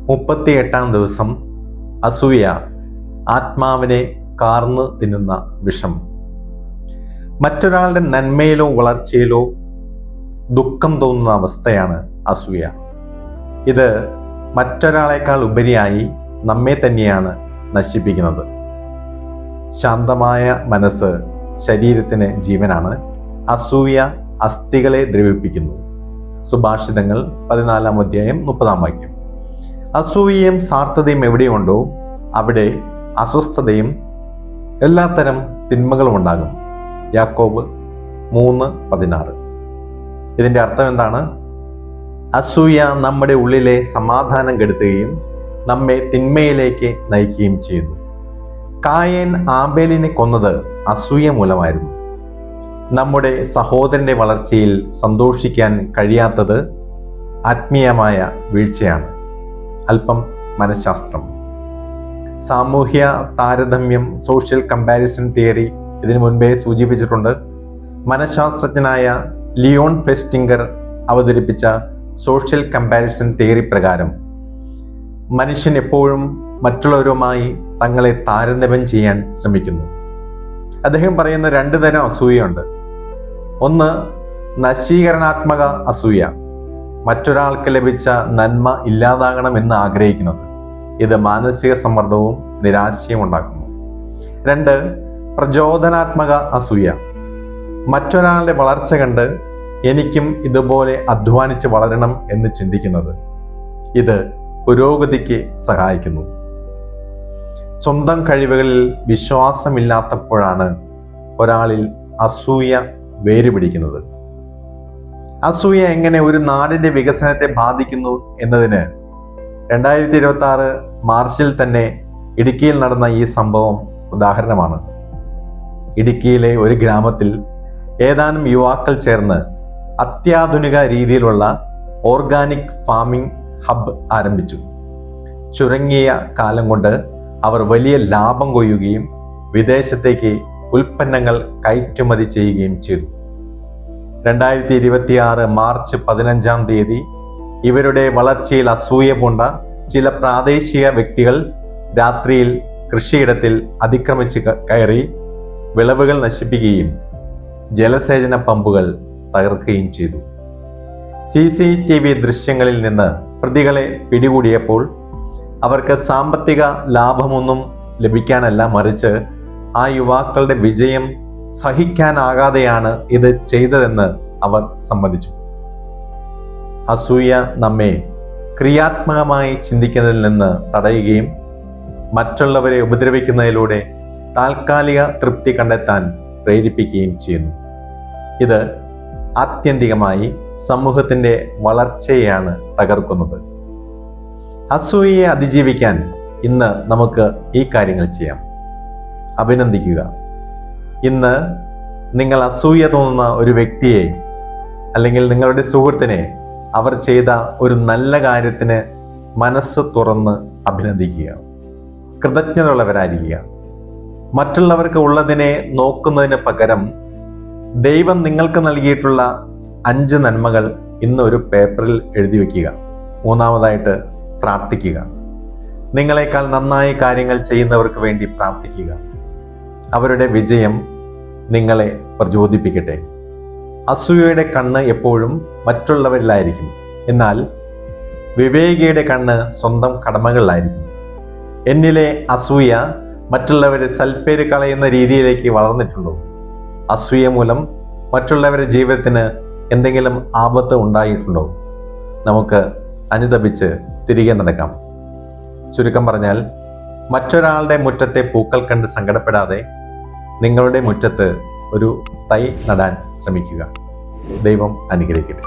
മുപ്പത്തിയെട്ടാം ദിവസം. അസൂയ ആത്മാവിനെ കാർന്നു തിന്നുന്ന വിഷം. മറ്റൊരാളുടെ നന്മയിലോ വളർച്ചയിലോ ദുഃഖം തോന്നുന്ന അവസ്ഥയാണ് അസൂയ. ഇത് മറ്റൊരാളെക്കാൾ ഉപരിയായി നമ്മെ തന്നെയാണ് നശിപ്പിക്കുന്നത്. ശാന്തമായ മനസ്സ് ശരീരത്തിന് ജീവനാണ്. അസൂയ അസ്ഥികളെ ദ്രവിപ്പിക്കുന്നു. സുഭാഷിതങ്ങൾ 14-ാം അധ്യായം 30-ാം വാക്യം. അസൂയയും സ്വാർത്ഥതയും എവിടെയുണ്ടോ അവിടെ അസ്വസ്ഥതയും എല്ലാത്തരം തിന്മകളും ഉണ്ടാകും. യാക്കോബ് 3:16. ഇതിന്റെ അർത്ഥം എന്താണ്? അസൂയ നമ്മുടെ ഉള്ളിലെ സമാധാനം കെടുത്തുകയും നമ്മെ തിന്മയിലേക്ക് നയിക്കുകയും ചെയ്യുന്നു. കായേൻ ആബേലിനെ കൊന്നത് അസൂയ മൂലമായിരുന്നു. നമ്മുടെ സഹോദരന്റെ വളർച്ചയിൽ സന്തോഷിക്കാൻ കഴിയാത്തത് ആത്മീയമായ വീഴ്ചയാണ്. അല്പം മനഃശാസ്ത്രം. സാമൂഹ്യ താരതമ്യം, സോഷ്യൽ കമ്പാരിസൺ തിയറി ഇതിനു മുൻപേ സൂചിപ്പിച്ചിട്ടുണ്ട്. മനഃശാസ്ത്രജ്ഞനായ ലിയോൺ ഫെസ്റ്റിംഗർ അവതരിപ്പിച്ച സോഷ്യൽ കമ്പാരിസൺ തിയറി പ്രകാരം മനുഷ്യൻ എപ്പോഴും മറ്റുള്ളവരുമായി തങ്ങളെ താരതമ്യം ചെയ്യാൻ ശ്രമിക്കുന്നു. അദ്ദേഹം പറയുന്ന 2 തരം അസൂയയുണ്ട്. ഒന്ന് നശീകരണാത്മക അസൂയ, മറ്റൊരാൾക്ക് ലഭിച്ച നന്മ ഇല്ലാതാകണമെന്ന് ആഗ്രഹിക്കുന്നത്. ഇത് മാനസിക സമ്മർദ്ദവും നിരാശയും ഉണ്ടാക്കുന്നു. 2 പ്രചോദനാത്മക അസൂയ, മറ്റൊരാളുടെ വളർച്ച കണ്ട് എനിക്കും ഇതുപോലെ അധ്വാനിച്ച് വളരണം എന്ന് ചിന്തിക്കുന്നത്. ഇത് പുരോഗതിക്ക് സഹായിക്കുന്നു. സ്വന്തം കഴിവുകളിൽ വിശ്വാസമില്ലാത്തപ്പോഴാണ് ഒരാളിൽ അസൂയ വേരുപിടിക്കുന്നത്. അസൂയ എങ്ങനെ ഒരു നാടിന്റെ വികസനത്തെ ബാധിക്കുന്നു എന്നതിന് 2026 മാർച്ചിൽ തന്നെ ഇടുക്കിയിൽ നടന്ന ഈ സംഭവം ഉദാഹരണമാണ്. ഇടുക്കിയിലെ ഒരു ഗ്രാമത്തിൽ ഏതാനും യുവാക്കൾ ചേർന്ന് അത്യാധുനിക രീതിയിലുള്ള ഓർഗാനിക് ഫാമിംഗ് ഹബ് ആരംഭിച്ചു. ചുരുങ്ങിയ കാലം കൊണ്ട് അവർ വലിയ ലാഭം കൊയ്യുകയും വിദേശത്തേക്ക് ഉൽപ്പന്നങ്ങൾ കയറ്റുമതി ചെയ്യുകയും ചെയ്തു. 2026 മാർച്ച് 15-ാം തീയതി ഇവരുടെ വളർച്ചയിൽ അസൂയ പൂണ്ട ചില പ്രാദേശിക വ്യക്തികൾ രാത്രിയിൽ കൃഷിയിടത്തിൽ അതിക്രമിച്ച് കയറി വിളവുകൾ നശിപ്പിക്കുകയും ജലസേചന പമ്പുകൾ തകർക്കുകയും ചെയ്തു. CCTV ദൃശ്യങ്ങളിൽ നിന്ന് പ്രതികളെ പിടികൂടിയപ്പോൾ അവർക്ക് സാമ്പത്തിക ലാഭമൊന്നും ലഭിക്കാനല്ല, മറിച്ച് ആ യുവാക്കളുടെ വിജയം സഹിക്കാനാകാതെയാണ് ഇത് ചെയ്തതെന്ന് അവർ സമ്മതിച്ചു. അസൂയ നമ്മെ ക്രിയാത്മകമായി ചിന്തിക്കുന്നതിൽ നിന്ന് തടയുകയും മറ്റുള്ളവരെ ഉപദ്രവിക്കുന്നതിലൂടെ താൽക്കാലിക തൃപ്തി കണ്ടെത്താൻ പ്രേരിപ്പിക്കുകയും ചെയ്യുന്നു. ഇത് ആത്യന്തികമായി സമൂഹത്തിന്റെ വളർച്ചയെയാണ് തകർക്കുന്നത്. അസൂയയെ അതിജീവിക്കാൻ ഇന്ന് നമുക്ക് ഈ കാര്യങ്ങൾ ചെയ്യാം. അഭിനന്ദിക്കുക. ഇന്ന് നിങ്ങൾ അസൂയ തോന്നുന്ന ഒരു വ്യക്തിയെ അല്ലെങ്കിൽ നിങ്ങളുടെ സുഹൃത്തിനെ അവർ ചെയ്ത ഒരു നല്ല കാര്യത്തിന് മനസ്സ് തുറന്ന് അഭിനന്ദിക്കുക. കൃതജ്ഞതയുള്ളവരായിരിക്കുക. മറ്റുള്ളവർക്ക് ഉള്ളതിനെ നോക്കുന്നതിന് പകരം ദൈവം നിങ്ങൾക്ക് നൽകിയിട്ടുള്ള 5 നന്മകൾ ഇന്ന് ഒരു പേപ്പറിൽ എഴുതി വയ്ക്കുക. 3-ാമതായിട്ട് പ്രാർത്ഥിക്കുക. നിങ്ങളെക്കാൾ നന്നായി കാര്യങ്ങൾ ചെയ്യുന്നവർക്ക് വേണ്ടി പ്രാർത്ഥിക്കുക. അവരുടെ വിജയം നിങ്ങളെ പ്രചോദിപ്പിക്കട്ടെ. അസൂയയുടെ കണ്ണ് എപ്പോഴും മറ്റുള്ളവരിലായിരിക്കും, എന്നാൽ വിവേകിയുടെ കണ്ണ് സ്വന്തം കടമകളിലായിരിക്കും. എന്നിലെ അസൂയ മറ്റുള്ളവരെ സൽപ്പേര് കളയുന്ന രീതിയിലേക്ക് വളർന്നിട്ടുണ്ടോ? അസൂയ മൂലം മറ്റുള്ളവരുടെ ജീവിതത്തിന് എന്തെങ്കിലും ആപത്ത് ഉണ്ടായിട്ടുണ്ടോ? നമുക്ക് അനുതപിച്ച് തിരികെ നടക്കാം. ചുരുക്കം പറഞ്ഞാൽ, മറ്റൊരാളുടെ മുറ്റത്തെ പൂക്കൾ കണ്ട് സങ്കടപ്പെടാതെ നിങ്ങളുടെ മുറ്റത്ത് ഒരു തൈ നടാൻ ശ്രമിക്കുക. ദൈവം അനുഗ്രഹിക്കട്ടെ.